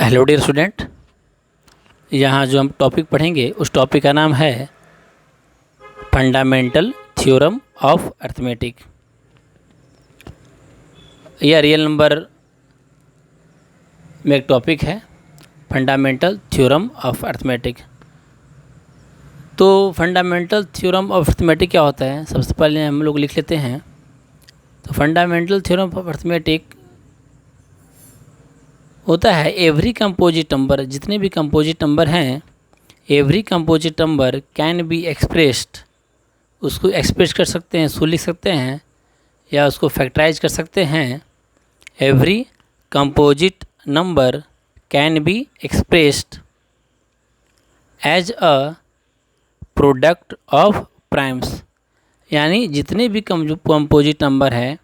Hello dear student, यहाँ जो हम टॉपिक पढ़ेंगे उस टॉपिक का नाम है फंडामेंटल थ्योरम ऑफ अर्थमेटिक। यह रियल नंबर में एक टॉपिक है, फंडामेंटल थ्योरम ऑफ अर्थमेटिक। तो फंडामेंटल थ्योरम ऑफ अर्थमेटिक क्या होता है, सबसे पहले हम लोग लिख लेते हैं। तो फंडामेंटल थ्योरम ऑफ अर्थमेटिक होता है एवरी कंपोजिट नंबर, जितने भी कंपोजिट नंबर हैं, every composite number can be expressed, उसको एक्सप्रेस कर सकते हैं, उसको लिख सकते हैं या उसको फैक्टराइज कर सकते हैं। Every composite number can be expressed as a product of primes, यानी जितने भी कंपोजिट नंबर है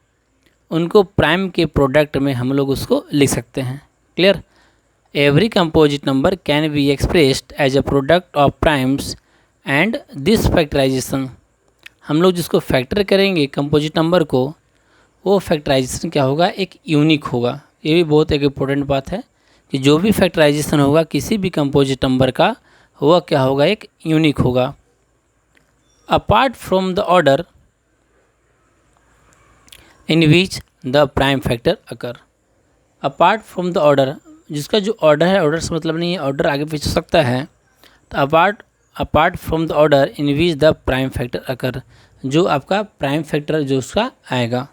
उनको प्राइम के प्रोडक्ट में हम लोग उसको लिख सकते हैं। Clear? Every composite number can be expressed as a product of primes and this factorisation, हम लोग जिसको फैक्टर करेंगे कंपोजिट नंबर को, वो फैक्टराइजेशन क्या होगा, एक यूनिक होगा। ये भी बहुत एक इम्पोर्टेंट बात है कि जो भी फैक्टराइजेशन होगा किसी भी कंपोजिट नंबर का, वह क्या होगा, एक यूनिक होगा। Apart from the order in which the prime factor occur, apart from the order, जिसका जो ऑर्डर है, ऑर्डर से मतलब नहीं है, ऑर्डर आगे पीछे हो सकता है। तो apart from the order in which the prime factor occur, जो आपका प्राइम फैक्टर जो उसका आएगा।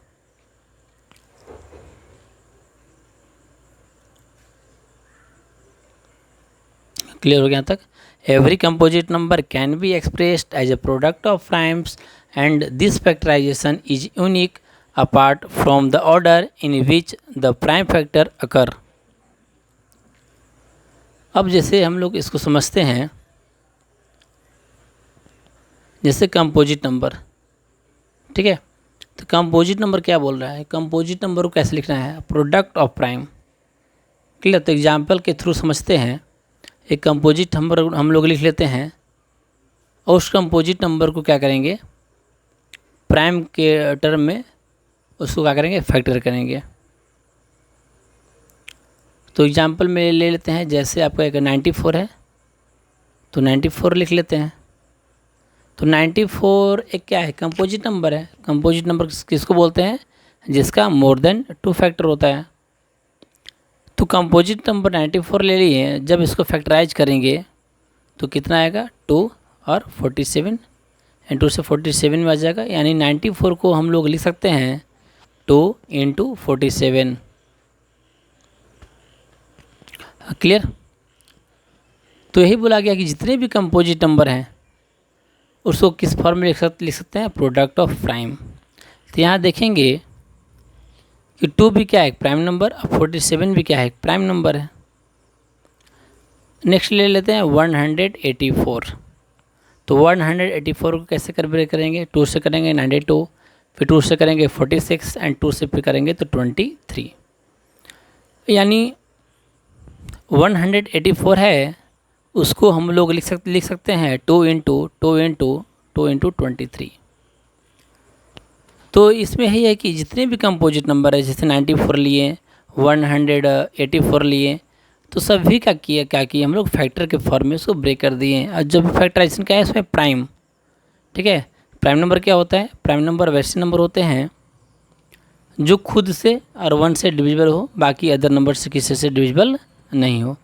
क्लियर हो गया यहाँ तक? Every composite number can be expressed as a product of primes and this factorization is unique apart from the order in which the prime factor occur. अब जैसे हम लोग इसको समझते हैं, जैसे कंपोजिट नंबर, ठीक है। तो कंपोजिट नंबर क्या बोल रहा है, कंपोजिट नंबर को कैसे लिखना है, प्रोडक्ट ऑफ प्राइम। क्लियर? तो एग्जाम्पल के थ्रू समझते हैं। एक कंपोजिट नंबर हम लोग लिख लेते हैं और उस कंपोजिट नंबर को क्या करेंगे, प्राइम के टर्म में उसको क्या करेंगे, फैक्टर करेंगे। तो एग्जाम्पल में ले लेते हैं, जैसे आपका एक 94 है तो 94 लिख लेते हैं। तो 94 एक क्या है, कंपोजिट नंबर है। कंपोजिट नंबर किसको बोलते हैं, जिसका मोर देन 2 फैक्टर होता है। तो कंपोजिट नंबर 94 ले लिए, जब इसको फैक्टराइज करेंगे तो कितना आएगा, 2 और 47, एंड 2 से 47 में आ जाएगा, यानी 94 को हम लोग लिख सकते हैं 2 × 47। क्लियर? तो यही बोला गया कि जितने भी कंपोजिट नंबर हैं उसको किस फॉर्म में लिख सकते हैं, प्रोडक्ट ऑफ प्राइम। तो यहाँ देखेंगे कि 2 भी क्या है, प्राइम नंबर, और 47 भी क्या है, प्राइम नंबर है। नेक्स्ट ले लेते हैं 184। तो 184 को कैसे कन्वर्ट करेंगे, 2 से करेंगे 92, फिर 2 से करेंगे 46, एंड 2 से फिर करेंगे तो 23। यानी 184 है, उसको हम लोग लिख सकते हैं 2 × 23। तो इसमें यही है कि जितने भी कंपोजिट नंबर है, जैसे 94 लिए, 184 लिए, तो सभी का क्या किया हम लोग, फैक्टर के फॉर्म में उसको ब्रेक कर दिए। और जब फैक्टराइजेशन क्या है, इसमें प्राइम, ठीक है। प्राइम नंबर क्या होता है, प्राइम नंबर वैसे नंबर होते हैं जो खुद से और 1 से डिविजिबल हो, बाकी अदर नंबर से किसी से डिविजिबल नहीं हो,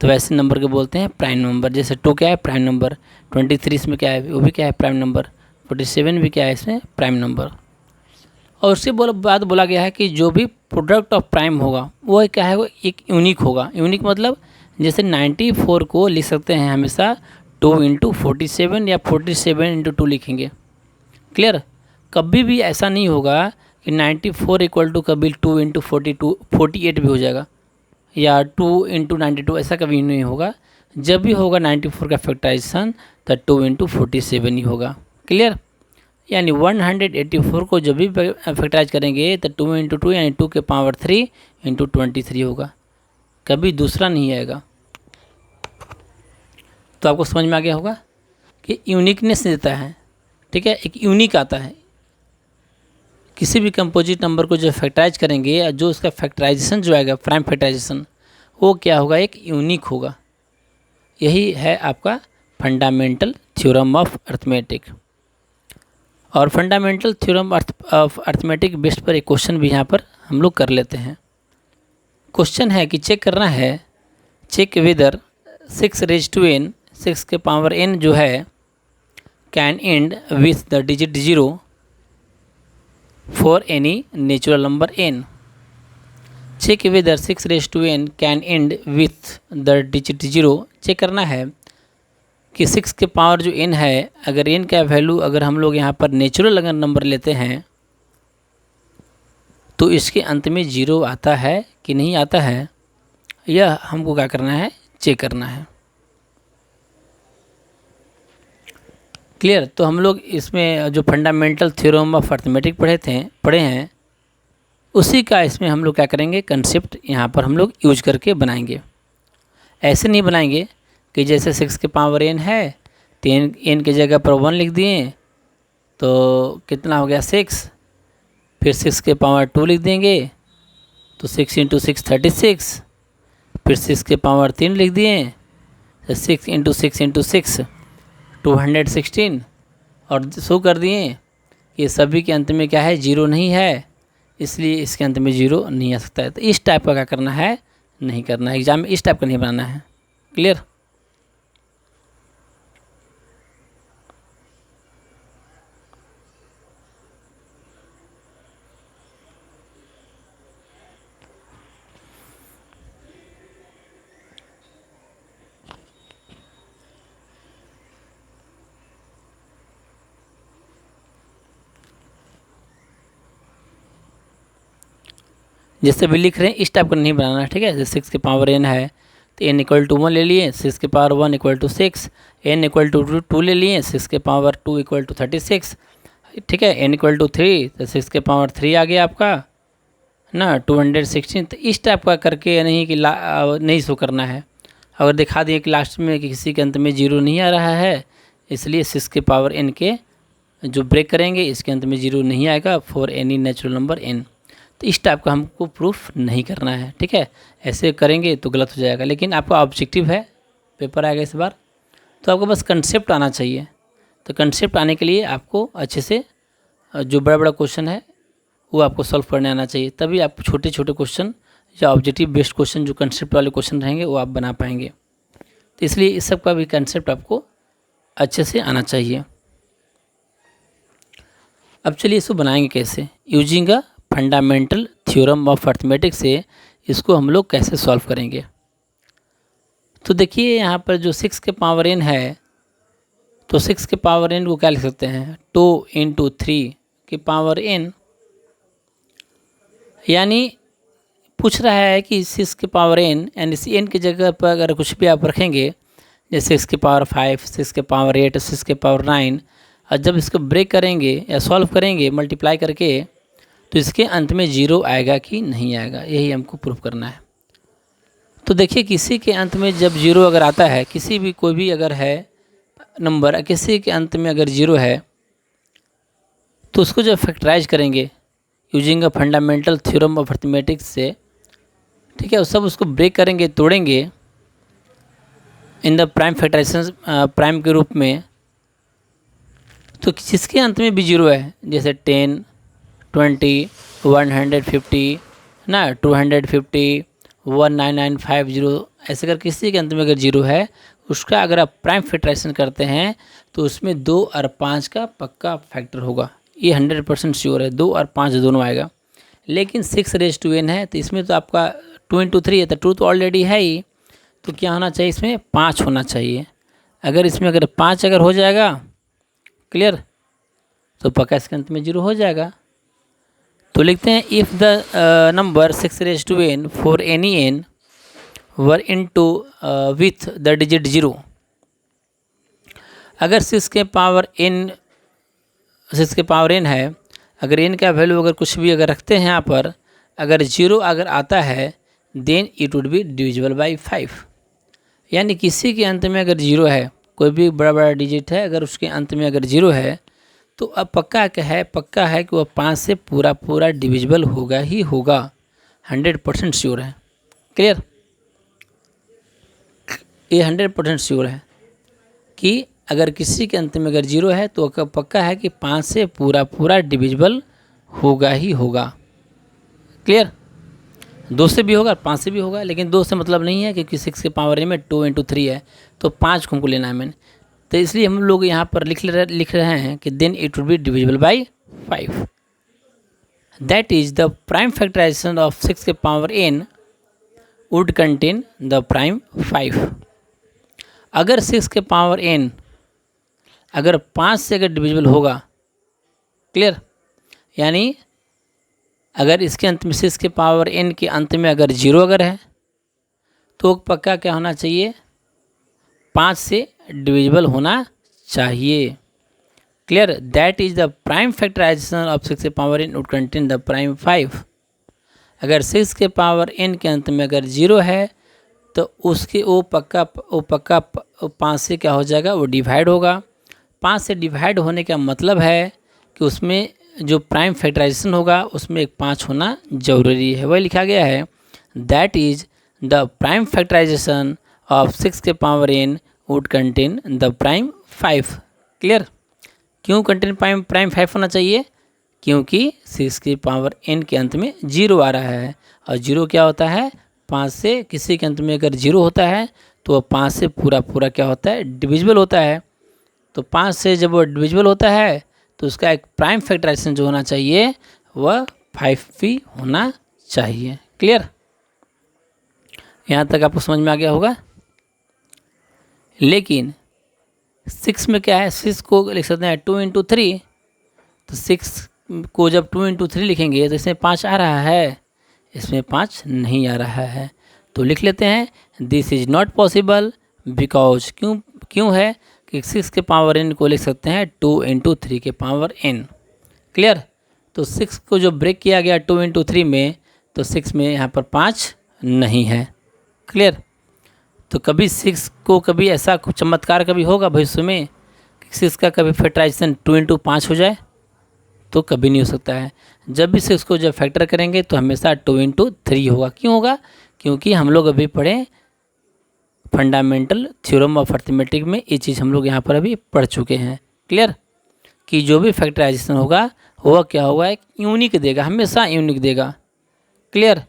तो वैसे नंबर के बोलते हैं प्राइम नंबर। जैसे 2 क्या है, प्राइम नंबर, 23 इसमें क्या है, वो भी क्या है, प्राइम नंबर, 47 भी क्या है, इसमें प्राइम नंबर। और उसके बाद बोला गया है कि जो भी प्रोडक्ट ऑफ प्राइम होगा वो क्या है, वो एक यूनिक होगा। यूनिक मतलब जैसे 94 को लिख सकते हैं हमेशा 2 × 47 या 47 × 2 लिखेंगे। क्लियर? कभी भी ऐसा नहीं होगा कि 94 = कभी 2 × 42 48 भी हो जाएगा, या 2 × 92, ऐसा कभी नहीं होगा। जब भी होगा 94 का फैक्टराइजेशन तो 2 × 47 ही होगा। क्लियर? यानी 184 को जब भी फैक्टराइज करेंगे तो 2 × 2 यानी 2 के पावर 3 × 23 होगा, कभी दूसरा नहीं आएगा। तो आपको समझ में आ गया होगा कि यूनिकनेस देता है, ठीक है, एक यूनिक आता है। किसी भी कंपोजिट नंबर को जब फैक्टराइज करेंगे, जो उसका फैक्टराइजेशन जो आएगा, प्राइम फैक्टराइजेशन, वो क्या होगा, एक यूनिक होगा। यही है आपका फंडामेंटल थ्योरम ऑफ अर्थमेटिक। और fundamental theorem of arithmetic based पर एक क्वेश्चन भी यहाँ पर हम लोग कर लेते हैं। क्वेश्चन है कि चेक करना है, चेक वेदर 6 6 के पावर n जो है can end with the digit 0 for any natural number n। Check whether 6 can end with the digit 0। Check करना है कि 6 के पावर जो n है, अगर n का वैल्यू अगर हम लोग यहाँ पर नेचुरल अगर नंबर लेते हैं तो इसके अंत में 0 आता है कि नहीं आता है, यह हमको क्या करना है, चेक करना है। क्लियर। तो हम लोग इसमें जो फंडामेंटल थ्योरम ऑफ अर्थमेटिक पढ़े हैं उसी का इसमें हम लोग क्या करेंगे, कंसेप्ट यहाँ पर हम लोग यूज करके बनाएंगे। ऐसे नहीं बनाएंगे कि जैसे 6 के पावर n है तो n की जगह पर 1 लिख दिए तो कितना हो गया 6, फिर 6 के पावर 2 लिख देंगे तो 6 × 6 36, फिर 6 के पावर 3 लिख दिए तो 6 × 6 × 6 216, और शो कर दिए कि सभी के अंत में क्या है, 0 नहीं है, इसलिए इसके अंत में 0 नहीं आ सकता है। तो इस टाइप का क्या करना है, नहीं करना है, एग्जाम में इस टाइप का नहीं बनाना है। क्लियर। जैसे भी लिख रहे हैं इस टाइप का नहीं बनाना है, ठीक है। जैसे 6 के पावर n है तो n = 1 ले लिए, 6 के पावर 1 = 6, n = 2 ले लिए, 6 के पावर 2 = 36, ठीक है। n = 3 तो 6 के पावर 3 आ गया आपका ना 216। तो इस टाइप का करके नहीं कि नहीं शो करना है। अगर दिखा दिए कि लास्ट में कि किसी के अंत में 0 नहीं आ रहा है, इसलिए 6 के पावर n के जो ब्रेक करेंगे इसके अंत में 0 नहीं आएगा for any natural number n। तो इस टाइप का हमको प्रूफ नहीं करना है, ठीक है। ऐसे करेंगे तो गलत हो जाएगा। लेकिन आपका ऑब्जेक्टिव है, पेपर आएगा इस बार, तो आपको बस कंसेप्ट आना चाहिए। तो कंसेप्ट आने के लिए आपको अच्छे से जो बड़ा बड़ा क्वेश्चन है वो आपको सॉल्व करने आना चाहिए, तभी आप छोटे छोटे क्वेश्चन या ऑब्जेक्टिव बेस्ड क्वेश्चन जो कंसेप्ट वाले क्वेश्चन रहेंगे वो आप बना पाएंगे। तो इसलिए इस सब का भी कंसेप्ट आपको अच्छे से आना चाहिए। अब चलिए इसको बनाएंगे कैसे, using a fundamental theorem of arithmetic से इसको हम लोग कैसे सॉल्व करेंगे। तो देखिए यहाँ पर जो 6 के पावर n है, तो 6 के पावर n को क्या लिख सकते हैं, 2 × 3 के पावर n, यानी पूछ रहा है कि 6 के पावर n यानी इस n की जगह पर अगर कुछ भी आप रखेंगे जैसे 6 के पावर 5, 6 के पावर 8, 6 के पावर 9, और जब इसको ब्रेक करेंगे या सॉल्व करेंगे मल्टीप्लाई करके तो इसके अंत में 0 आएगा कि नहीं आएगा, यही हमको प्रूफ करना है। तो देखिए किसी के अंत में जब 0 अगर आता है, किसी भी कोई भी अगर है नंबर, किसी के अंत में अगर 0 है तो उसको जब फैक्टराइज करेंगे using a fundamental theorem of arithmetics से, ठीक है, सब उसको ब्रेक करेंगे, तोड़ेंगे in the prime factorisation prime के रूप में, तो जिसके अंत में भी 0 है जैसे 10, 20, 150 ना 250, 19950, ऐसे कर किसी के अंत में अगर 0 है उसका अगर आप प्राइम फैक्टराइजेशन करते हैं तो उसमें 2 और 5 का पक्का फैक्टर होगा, ये 100% श्योर है, 2 और 5 दोनों आएगा। लेकिन 6n है तो इसमें तो आपका 2 × 3 है तो 2 तो ऑलरेडी है ही, तो क्या होना चाहिए, इसमें 5 होना चाहिए। अगर इसमें अगर 5 अगर हो जाएगा, क्लियर, तो पक्का इसके अंत में 0 हो जाएगा। तो लिखते हैं if the number 6n for any n were into with the digit 0, अगर 6 के पावर n है, अगर n का वैल्यू अगर कुछ भी अगर रखते हैं यहाँ पर, अगर 0 अगर आता है then it would be divisible by 5, यानी किसी के अंत में अगर 0 है, कोई भी बड़ा बड़ा डिजिट है अगर उसके अंत में अगर 0 है तो अब पक्का क्या है, पक्का है कि वह 5 से पूरा डिविजिबल होगा ही होगा, 100% श्योर है। क्लियर। ये 100% श्योर है कि अगर किसी के अंत में अगर 0 है तो पक्का है कि 5 से पूरा पूरा डिविजिबल होगा ही होगा। क्लियर? 2 से भी होगा, 5 से भी होगा, लेकिन 2 से मतलब नहीं है क्योंकि 6 के पावर में 2 × 3 है, तो 5 को हमको लेना है मैंने। तो इसलिए हम लोग यहाँ पर लिख रहे हैं कि then it would be divisible by 5। That is the prime factorisation of 6 के power n would contain the prime 5। अगर 6 के पावर n अगर 5 से अगर डिविजिबल होगा, क्लियर, यानी अगर इसके अंत में 6 के पावर n के अंत में अगर 0 अगर है तो पक्का क्या होना चाहिए, 5 से डिविजिबल होना चाहिए। Clear? That is the prime factorisation of 6 के power n would contain the prime 5। अगर 6 के पावर n के अंत में अगर 0 है तो उसके वो पक्का 5 से क्या हो जाएगा, वो डिवाइड होगा। 5 से डिवाइड होने का मतलब है कि उसमें जो प्राइम फैक्टराइजेशन होगा उसमें एक 5 होना ज़रूरी है, वही लिखा गया है। That is the prime factorisation of 6 के power n would contain the prime 5। Clear? क्यों कंटेन प्राइम 5 होना चाहिए? क्योंकि 6 के पावर n के अंत में 0 आ रहा है, और 0 क्या होता है, 5 से किसी के अंत में अगर 0 होता है तो 5 से पूरा पूरा क्या होता है, डिविजिबल होता है। तो 5 से जब वो डिविजिबल होता है तो उसका एक प्राइम फैक्टराइजेशन जो होना चाहिए वह 5 भी होना चाहिए। क्लियर? यहाँ तक आपको समझ में आ गया होगा। लेकिन 6 में क्या है, 6 को लिख सकते हैं 2 × 3, तो 6 को जब 2 × 3 लिखेंगे तो इसमें 5 आ रहा है, इसमें 5 नहीं आ रहा है, तो लिख लेते हैं this is not possible because क्यों है कि 6 के पावर n को लिख सकते हैं 2 × 3 के पावर n। क्लियर? तो 6 को जो ब्रेक किया गया 2 × 3 में, तो 6 में यहाँ पर 5 नहीं है। क्लियर? तो कभी 6 को कभी ऐसा कुछ चमत्कार कभी होगा भविष्य में कि 6 का कभी फैक्टराइजेशन 2 × 5 हो जाए, तो कभी नहीं हो सकता है। जब भी 6 को जब फैक्टर करेंगे तो हमेशा 2 × 3 होगा। क्यों होगा? क्योंकि हम लोग अभी पढ़े फंडामेंटल थ्योरम ऑफ अर्थमेटिक में, ये चीज़ हम लोग यहाँ पर अभी पढ़ चुके हैं। क्लियर? कि जो भी फैक्टराइजेशन होगा वह क्या होगा, एक यूनिक देगा, हमेशा यूनिक देगा। क्लियर?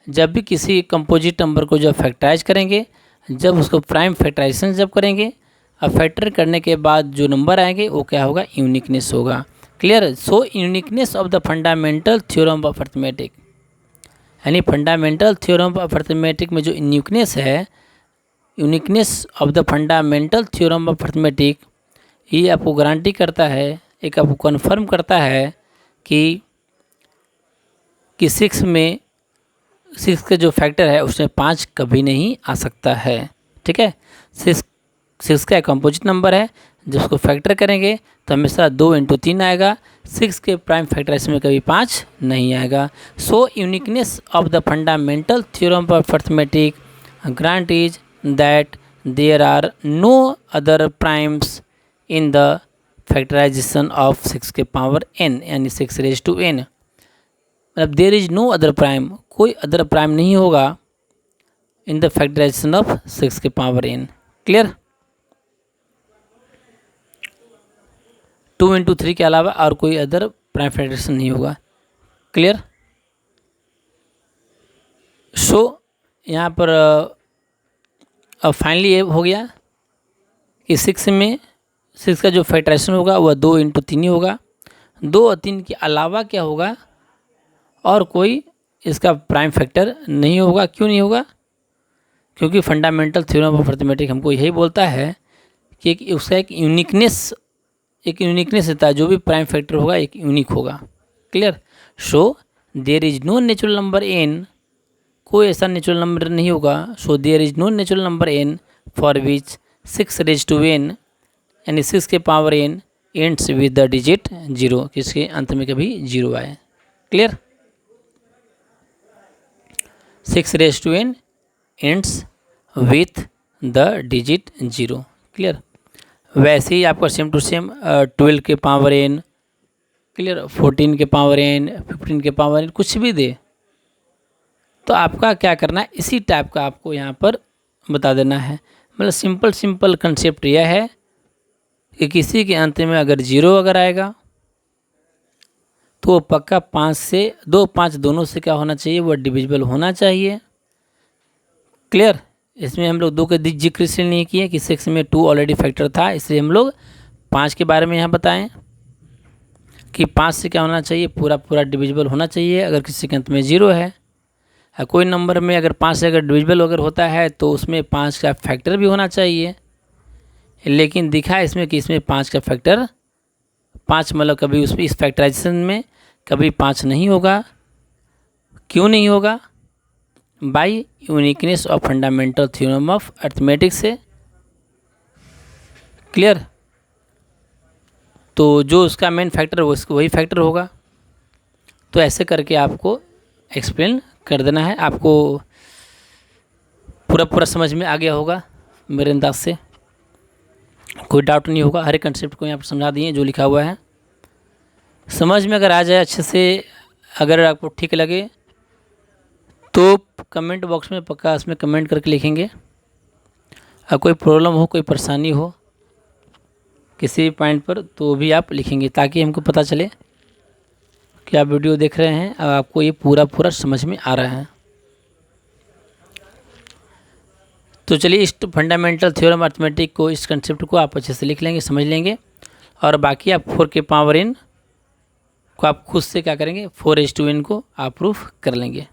जब भी किसी कंपोजिट नंबर को जब फैक्टराइज करेंगे, जब उसको प्राइम फैक्टराइजेशन जब करेंगे, अब फैक्टर करने के बाद जो नंबर आएंगे वो क्या होगा, यूनिकनेस होगा। Clear? So uniqueness of the fundamental theorem of arithmetic, यानी फंडामेंटल थ्योरम ऑफ अर्थमेटिक में जो यूनिकनेस है, uniqueness of the fundamental theorem of arithmetic, ये आपको गारंटी करता है, एक आपको कन्फर्म करता है कि 6 का जो फैक्टर है उसमें 5 कभी नहीं आ सकता है। ठीक है? 6 का एक कंपोजिट नंबर है, जब उसको फैक्टर करेंगे तो हमेशा 2 × 3 आएगा। 6 के प्राइम फैक्टराइजेशन में कभी 5 नहीं आएगा। So uniqueness of the fundamental theorem of arithmetic grant is that there are no other primes in the factorization of 6 के पावर n, यानी 6n। मतलब there is no other prime, कोई अदर प्राइम नहीं होगा इन द फैक्टराइजेशन ऑफ 6 के power n। Clear? 2 × 3 के अलावा और कोई अदर प्राइम फैक्टराइजेशन नहीं होगा। क्लियर? सो यहाँ पर अब फाइनली ये हो गया कि 6 का जो फैक्टराइजेशन होगा वह 2 × 3 ही होगा। 2 और 3 के अलावा क्या होगा, और कोई इसका प्राइम फैक्टर नहीं होगा। क्यों नहीं होगा? क्योंकि फंडामेंटल थ्योरम ऑफ अर्थमेटिक हमको यही बोलता है कि उसका एक यूनिकनेस रहता है, जो भी प्राइम फैक्टर होगा एक यूनिक होगा। Clear? So there is no natural number n, कोई ऐसा नेचुरल नंबर नहीं होगा। So there is no natural number n for which 6n, यानी 6 के power n ends with the digit 0, किसके अंत में कभी 0 आए। Clear? 6n ends with the digit 0। Clear? वैसे ही आपका सेम टू सेम 12 के पावर n, क्लियर, 14 के पावर n, 15 के पावर n, कुछ भी दे तो आपका क्या करना है, इसी टाइप का आपको यहाँ पर बता देना है। मतलब सिंपल कंसेप्ट यह है कि किसी के अंत में अगर 0 अगर आएगा तो वो पक्का 5 से 2 5 दोनों से क्या होना चाहिए, वो डिविजिबल होना चाहिए। क्लियर। इसमें हम लोग 2 का जिक्र इसलिए नहीं किए कि 6 में 2 ऑलरेडी फैक्टर था, इसलिए हम लोग 5 के बारे में यहाँ बताएं कि 5 से क्या होना चाहिए, पूरा डिविजिबल होना चाहिए। अगर किसी के अंत में 0 है, कोई नंबर में अगर 5 से अगर डिविजिबल अगर होता है तो उसमें 5 का फैक्टर भी होना चाहिए, लेकिन दिखा इसमें कि इसमें 5 का फैक्टर 5 मतलब कभी उसमें इस फैक्टराइजेशन में कभी 5 नहीं होगा। क्यों नहीं होगा? By uniqueness of fundamental theorem of arithmetic से। क्लियर। तो जो उसका मेन फैक्टर वो वही फैक्टर होगा। तो ऐसे करके आपको एक्सप्लेन कर देना है। आपको पूरा समझ में आ गया होगा मेरे अंदाज से, कोई डाउट नहीं होगा। हर एक कंसेप्ट को यहाँ पर समझा दिए जो लिखा हुआ है। समझ में अगर आ जाए अच्छे से, अगर आपको ठीक लगे तो कमेंट बॉक्स में पक्का इसमें कमेंट करके लिखेंगे। और कोई प्रॉब्लम हो, कोई परेशानी हो किसी भी पॉइंट पर तो भी आप लिखेंगे, ताकि हमको पता चले कि आप वीडियो देख रहे हैं और आपको ये पूरा समझ में आ रहा है। तो चलिए इस फंडामेंटल थ्योरम अर्थमेटिक को, इस कंसेप्ट को आप अच्छे से लिख लेंगे, समझ लेंगे। और बाकी आप 4 के पावर n को आप खुद से क्या करेंगे, 4:n को आप प्रूफ कर लेंगे।